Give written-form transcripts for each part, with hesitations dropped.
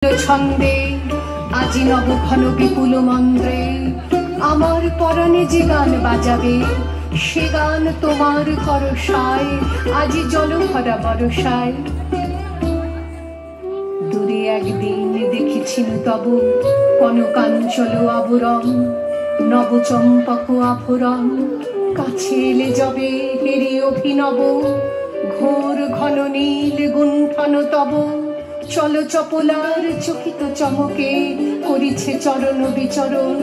ছন্দে আজি নব ঘন বিপুল মন্দ্রে আমার পরাণে যে গান বাজাবে সে গান তোমার করসায় আজি জল ভরা বরসায়। দূরে একদিন দেখিছিনু তব কনকাঞ্চল আবরণ নব চম্পক আভরণ কাছে এলে যবে হেরি অভিনব ঘোর ঘন নীল গুণ্ঠন তব চল চপলার চকিত চমকে করিছে চরণ বিচরণ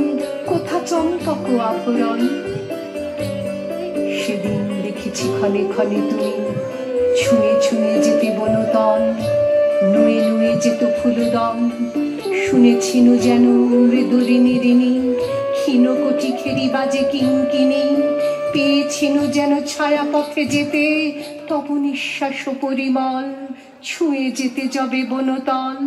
কোথা চম্পক আভরণ। সেদিন দেখেছি ক্ষণে ক্ষণে তুমি ছুঁয়ে ছুঁয়ে যেতে বনতন নুয়ে নুয়ে যেত ফুলদম শুনেছিনু যেন মৃদুরিনী ঋণী ক্ষীণ কোটি খেরি বাজে কিঙ্কিনী পেয়েছিনু যেন ছায়া পথে যেতে তব নিঃশ্বাস পরিমল ছুঁয়ে যেতে যাবে বনতল।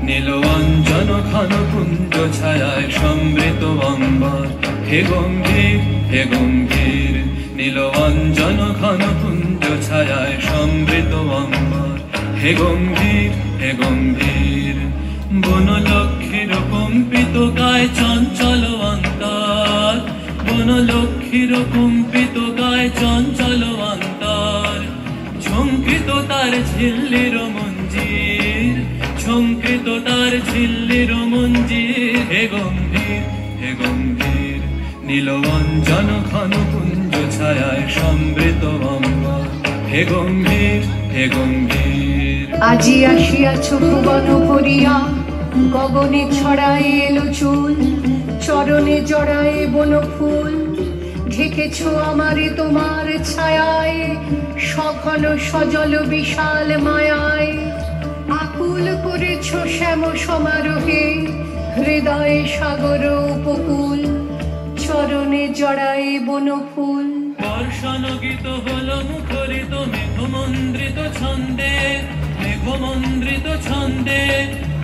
নীলঞ্জন ঘন কুঞ্জ ছায়ায় সমৃত অম্বর হে গম্ভীর হে গম্ভীর নীলঞ্জন ঘন কুঞ্জ ছায়ায় সমৃত অম্বর হে গম্ভীর হে গম্ভীর বনলক্ষ্মীর কম্পিত গায় চঞ্চল অন্তর বনলক্ষ্মীর কম্পিত গায় চঞ্চল অন্তর ঝঙ্কৃত তার ঝিল্লির মঞ্জির ঝঙ্কৃত তার ঝিল্লির মঞ্জির হে গম্ভীর হে গম্ভীর নীলঞ্জন ঘন কুঞ্জ ছায়ায় সমৃত অম্বর হে গম্ভীর হে গম্ভীর। আজি আসিয়াছ ভুবন ভরিয়া গগনে ছড়ায় এলো চুল চরণে জড়ায় বন ফুল ঢেকেছ আমারে তোমার ছায়ায় সঘন সজল বিশাল মায়ায় আকুল করেছ শ্যাম সমারোহে হৃদয়ে সাগর উপকূল চরণে জড়ায় বন ফুল। বর্ষণ গীত হল মুখরিত মেঘমন্দ্রিত ছন্দে মেঘমন্দ্রিত ছন্দে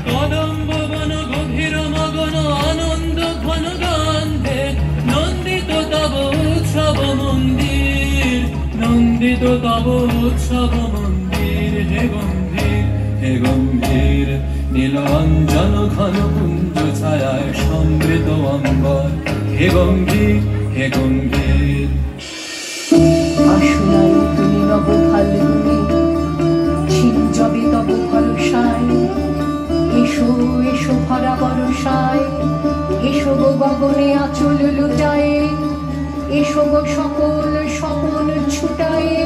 কদম্ব বন গভীর মগন আনন্দ ঘন গন্ধে নন্দিত তব উৎসব মন্দির নন্দিত তব উৎসব মন্দির হে গম্ভীর হে গম্ভীর নীলঞ্জন ঘন কুঞ্জ ছায়ায় সমৃত অম্বর হে গম্ভীর হে গম্ভীর। আসুনাই তুমি নব ফাল্গুনি ছিল যবে তব ভরসায় এসো এসো ভরা বরসায় এসো গো গগনে আঁচল লুটায়ে এসো গো সকল স্বপন ছুটায়ে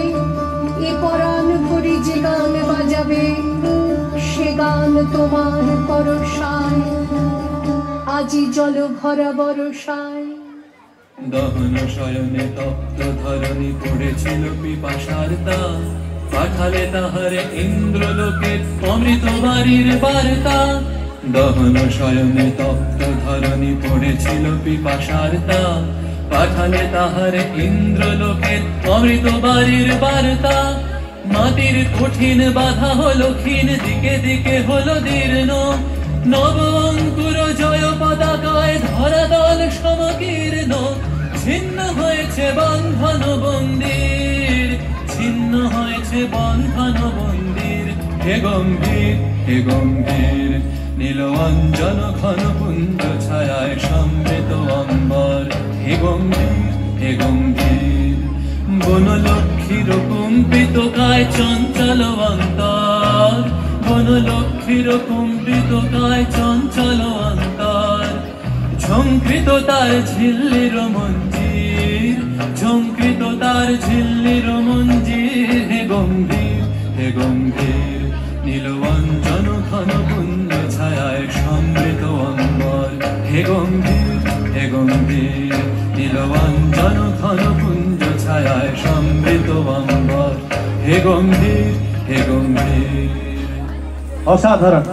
এ পরাণ ভরি যে গান বাজাবে সে গান তোমার পরশায় আজি জল ভরা বরসায়। দহন শয়নে তপ্ত ধরণী পড়েছিল পিপাসার তাপ পাঠালে তাহারে ইন্দ্রলোকে অমৃত বাড়ির বার্তা দহন শয়নে তপ্ত ধরণী পড়েছিল পিপাসার তাপ পাঠালে তাহারে ইন্দ্রলোকে অমৃত বাড়ির বার্তা মাটির কঠিন বাধা হলো ক্ষীণ দিকে দিকে হলো দীর্ণ নব অঙ্কুর জয় পতাকায় ধরাতল সমকীর্ণ ছিন্ন হয়েছে বন্ধন বন্দির ছিন্ন হয়েছে বন্ধন বন্দির হে গম্ভীর হে গম্ভীর নীলঞ্জন ঘন কুঞ্জ ছায়ায় সমৃত অম্বর হে গম্ভীর হে গম্ভীর বনলক্ষ্মীর কম্পিত কায় চঞ্চল অন্তর বনলক্ষ্মীর কম্পিত কায় চঞ্চল অন্তর ঝঙ্কৃত তার ঝিল্লির মঞ্জির ঝঙ্কৃত তার ঝিল্লির মঞ্জির হে গম্ভীর হে গম্ভীর নীলঞ্জন ঘন কুঞ্জ ছায়ায় সমৃত অম্বর হে গম্ভীর হে গম্ভীর নীলঞ্জন ঘন কুঞ্জ ছায়ায় সমৃত অম্বর হে গম্ভীর হে গম্ভীর। অসাধারণ।